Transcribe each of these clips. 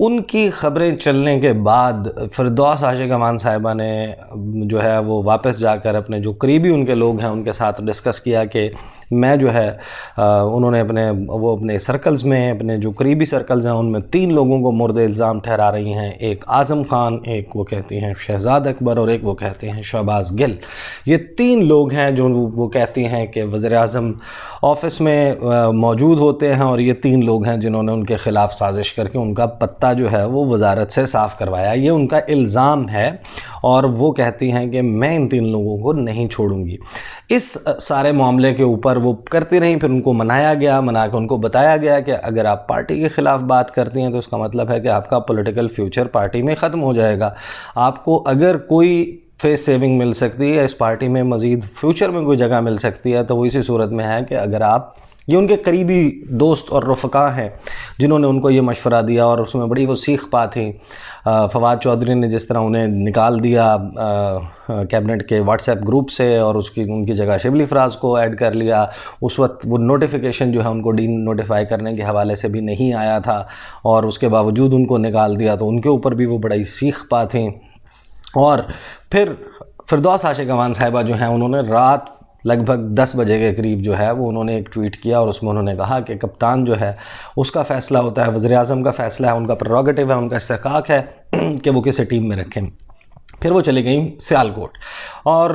ان کی خبریں چلنے کے بعد فردوس عاشق امان صاحبہ نے جو ہے وہ واپس جا کر اپنے جو قریبی ان کے لوگ ہیں ان کے ساتھ ڈسکس کیا کہ میں جو ہے انہوں نے اپنے سرکلز میں، اپنے جو قریبی سرکلز ہیں ان میں 3 لوگوں کو مورد الزام ٹھہرا رہی ہیں، ایک اعظم خان، ایک وہ کہتی ہیں شہزاد اکبر، اور ایک وہ کہتے ہیں شہباز گل۔ یہ 3 لوگ ہیں جو وہ کہتی ہیں کہ وزیر اعظم آفس میں موجود ہوتے ہیں، اور یہ 3 لوگ ہیں جنہوں نے ان کے خلاف سازش کر کے ان کا پتہ جو ہے وہ وزارت سے صاف کروایا۔ یہ ان کا الزام ہے، اور وہ کہتی ہیں کہ میں ان 3 لوگوں کو نہیں چھوڑوں گی۔ اس سارے معاملے کے اوپر وہ کرتی رہیں، پھر ان کو منا کے ان کو بتایا گیا کہ اگر آپ پارٹی کے خلاف بات کرتی ہیں تو اس کا مطلب ہے کہ آپ کا پولیٹیکل فیوچر پارٹی میں ختم ہو جائے گا۔ آپ کو اگر کوئی فیس سیونگ مل سکتی ہے، اس پارٹی میں مزید فیوچر میں کوئی جگہ مل سکتی ہے، تو وہ اسی صورت میں ہے کہ اگر آپ، یہ ان کے قریبی دوست اور رفقا ہیں جنہوں نے ان کو یہ مشورہ دیا، اور اس میں بڑی وہ سیکھ پا تھی۔ فواد چودھری نے جس طرح انہیں نکال دیا کیبنٹ کے واٹس ایپ گروپ سے، اور ان کی جگہ شبلی فراز کو ایڈ کر لیا، اس وقت وہ نوٹیفیکیشن جو ہے ان کو ڈی نوٹیفائی کرنے کے حوالے سے بھی نہیں آیا تھا، اور اس کے باوجود ان کو نکال دیا، تو ان کے اوپر بھی وہ بڑی سیکھ پا تھیں۔ اور پھر فردوس عاشق امان صاحبہ جو ہیں انہوں نے رات لگ بھگ 10 بجے کے قریب جو ہے وہ انہوں نے ایک ٹویٹ کیا، اور اس میں انہوں نے کہا کہ کپتان جو ہے اس کا فیصلہ ہوتا ہے، وزیر اعظم کا فیصلہ ہے، ان کا پریروگیٹو ہے، ان کا استحقاق ہے کہ وہ کسی ٹیم میں رکھیں۔ پھر وہ چلی گئیں سیالکوٹ، اور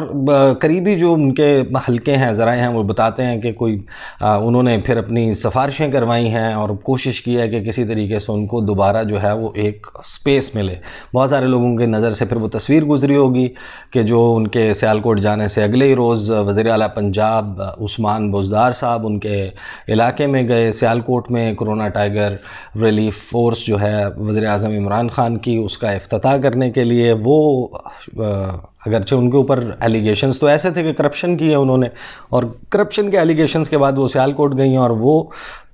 قریبی جو ان کے حلقے ہیں، ذرائع ہیں، وہ بتاتے ہیں کہ انہوں نے پھر اپنی سفارشیں کروائی ہیں اور کوشش کی ہے کہ کسی طریقے سے ان کو دوبارہ جو ہے وہ ایک سپیس ملے۔ بہت سارے لوگوں کے نظر سے پھر وہ تصویر گزری ہوگی کہ جو ان کے سیالکوٹ جانے سے اگلے ہی روز وزیر اعلیٰ پنجاب عثمان بزدار صاحب ان کے علاقے میں گئے، سیالکوٹ میں کرونا ٹائیگر ریلیف فورس جو ہے وزیر اعظم عمران خان کی، اس کا افتتاح کرنے کے لیے۔ وہ اگرچہ ان کے اوپر ایلیگیشنز تو ایسے تھے کہ کرپشن کی ہے انہوں نے، اور کرپشن کے ایلیگیشنز کے بعد وہ سیالکوٹ گئی ہیں، اور وہ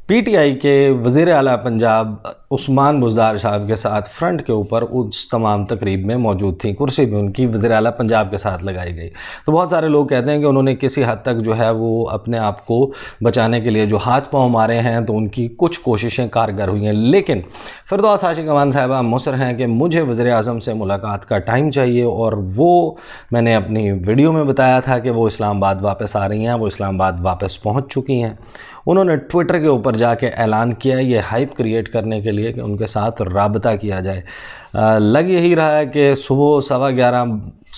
پی ٹی آئی کے وزیر اعلیٰ پنجاب عثمان بزدار صاحب کے ساتھ فرنٹ کے اوپر اس تمام تقریب میں موجود تھیں، کرسی بھی ان کی وزیر اعلیٰ پنجاب کے ساتھ لگائی گئی۔ تو بہت سارے لوگ کہتے ہیں کہ انہوں نے کسی حد تک جو ہے وہ اپنے آپ کو بچانے کے لیے جو ہاتھ پاؤں مارے ہیں، تو ان کی کچھ کوششیں کارگر ہوئی ہیں، لیکن فردوس عاشق امان صاحبہ مصر ہیں کہ مجھے وزیر اعظم سے ملاقات کا ٹائم چاہیے، اور وہ میں نے اپنی ویڈیو میں بتایا تھا کہ وہ اسلام آباد واپس آ رہی ہیں، وہ اسلام آباد واپس پہنچ چکی ہیں۔ انہوں نے ٹویٹر کے اوپر جا کے اعلان کیا یہ ہائپ کریٹ کرنے کے لیے کہ ان کے ساتھ رابطہ کیا جائے۔ لگ یہی رہا ہے کہ صبح 11:15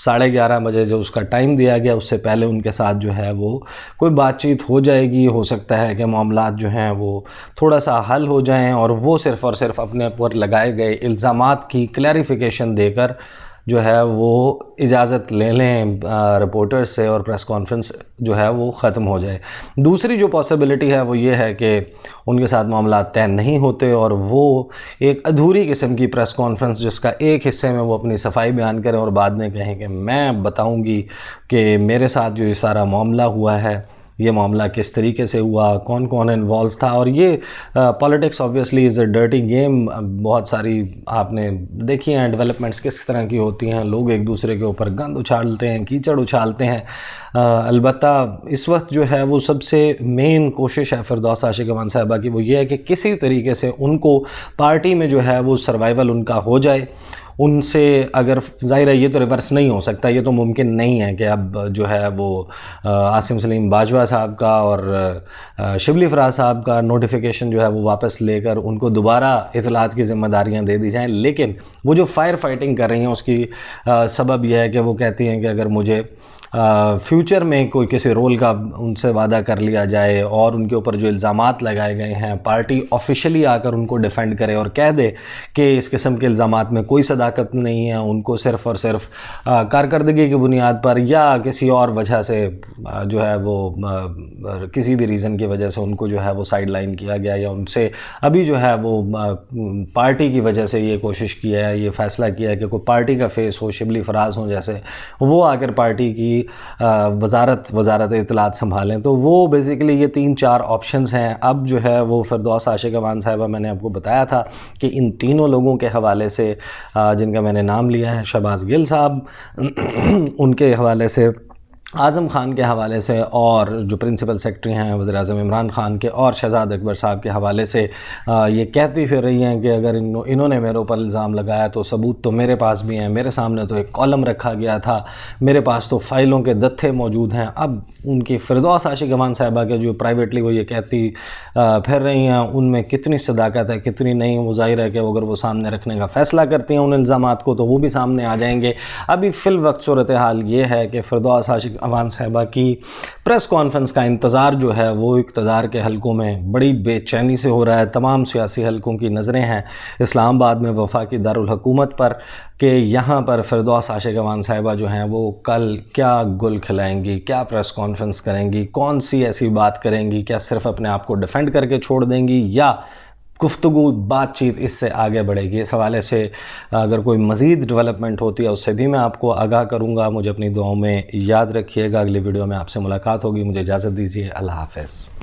ساڑھے 11 بجے جو اس کا ٹائم دیا گیا، اس سے پہلے ان کے ساتھ جو ہے وہ کوئی بات چیت ہو جائے گی۔ ہو سکتا ہے کہ معاملات جو ہیں وہ تھوڑا سا حل ہو جائیں، اور وہ صرف اور صرف اپنے پر لگائے گئے الزامات کی کلیریفیکیشن دے کر جو ہے وہ اجازت لے لیں رپورٹر سے، اور پریس کانفرنس جو ہے وہ ختم ہو جائے۔ دوسری جو پاسبلٹی ہے وہ یہ ہے کہ ان کے ساتھ معاملات طے نہیں ہوتے، اور وہ ایک ادھوری قسم کی پریس کانفرنس جس کا ایک حصے میں وہ اپنی صفائی بیان کریں اور بعد میں کہیں کہ میں بتاؤں گی کہ میرے ساتھ جو یہ سارا معاملہ ہوا ہے، یہ معاملہ کس طریقے سے ہوا، کون کون انوالو تھا۔ اور یہ politics obviously is a dirty game, بہت ساری آپ نے دیکھی ہیں ڈیولپمنٹس کس طرح کی ہوتی ہیں، لوگ ایک دوسرے کے اوپر گند اچھالتے ہیں، کیچڑ اچھالتے ہیں۔ البتہ اس وقت جو ہے وہ سب سے مین کوشش ہے فردوس عاشق امان صاحبہ کی، وہ یہ ہے کہ کسی طریقے سے ان کو پارٹی میں جو ہے وہ سروائیول ان کا ہو جائے۔ ان سے اگر ظاہر ہے یہ تو ریورس نہیں ہو سکتا، یہ تو ممکن نہیں ہے کہ اب جو ہے وہ عاصم سلیم باجوہ صاحب کا اور شبلی فراز صاحب کا نوٹیفیکیشن جو ہے وہ واپس لے کر ان کو دوبارہ اطلاعات کی ذمہ داریاں دے دی جائیں۔ لیکن وہ جو فائر فائٹنگ کر رہی ہیں اس کی سبب یہ ہے کہ وہ کہتی ہیں کہ اگر مجھے فیوچر میں کوئی کسی رول کا ان سے وعدہ کر لیا جائے، اور ان کے اوپر جو الزامات لگائے گئے ہیں پارٹی آفیشلی آ کر ان کو ڈیفینڈ کرے اور کہہ دے کہ اس قسم کے الزامات میں کوئی صداقت نہیں ہے، ان کو صرف اور صرف کارکردگی کی بنیاد پر یا کسی اور وجہ سے جو ہے وہ کسی بھی ریزن کی وجہ سے ان کو جو ہے وہ سائیڈ لائن کیا گیا، یا ان سے ابھی جو ہے وہ پارٹی کی وجہ سے یہ کوشش کیا ہے، یہ فیصلہ کیا ہے کہ کوئی پارٹی کا فیس ہو، شبلی فراز ہوں جیسے، وہ آ کر پارٹی کی وزارت اطلاعات سنبھالیں۔ تو وہ بیسیکلی یہ 3-4 آپشنز ہیں۔ اب جو ہے وہ فردوس عاشق امان صاحبہ، میں نے آپ کو بتایا تھا کہ ان تینوں لوگوں کے حوالے سے جن کا میں نے نام لیا ہے، شہباز گل صاحب، ان کے حوالے سے اعظم خان کے حوالے سے اور جو پرنسپل سیکرٹری ہیں وزیر اعظم عمران خان کے اور شہزاد اکبر صاحب کے حوالے سے یہ کہتی پھر رہی ہیں کہ اگر انہوں نے میرے اوپر الزام لگایا تو ثبوت تو میرے پاس بھی ہیں، میرے سامنے تو ایک کالم رکھا گیا تھا، میرے پاس تو فائلوں کے دتھے موجود ہیں۔ اب ان کی فردوس عاشق امان صاحبہ کے جو پرائیویٹلی وہ یہ کہتی پھر رہی ہیں ان میں کتنی صداقت ہے کتنی نہیں، وہ ظاہر ہے کہ اگر وہ سامنے رکھنے کا فیصلہ کرتی ہیں ان الزامات کو تو وہ بھی سامنے آ جائیں گے۔ ابھی فی الوقت صورتحال یہ ہے کہ فردوس عاشق امان صاحبہ کی پریس کانفرنس کا انتظار جو ہے وہ اقتدار کے حلقوں میں بڑی بے چینی سے ہو رہا ہے۔ تمام سیاسی حلقوں کی نظریں ہیں اسلام آباد میں وفاقی دارالحکومت پر کہ یہاں پر فردوس عاشق امان صاحبہ جو ہیں وہ کل کیا گل کھلائیں گی، کیا پریس کانفرنس کریں گی، کون سی ایسی بات کریں گی، کیا صرف اپنے آپ کو ڈیفینڈ کر کے چھوڑ دیں گی یا گفتگو بات چیت اس سے آگے بڑھے گی۔ اس حوالے سے اگر کوئی مزید ڈیولپمنٹ ہوتی ہے اس سے بھی میں آپ کو آگاہ کروں گا۔ مجھے اپنی دعاؤں میں یاد رکھیے گا۔ اگلی ویڈیو میں آپ سے ملاقات ہوگی۔ مجھے اجازت دیجیے، اللہ حافظ۔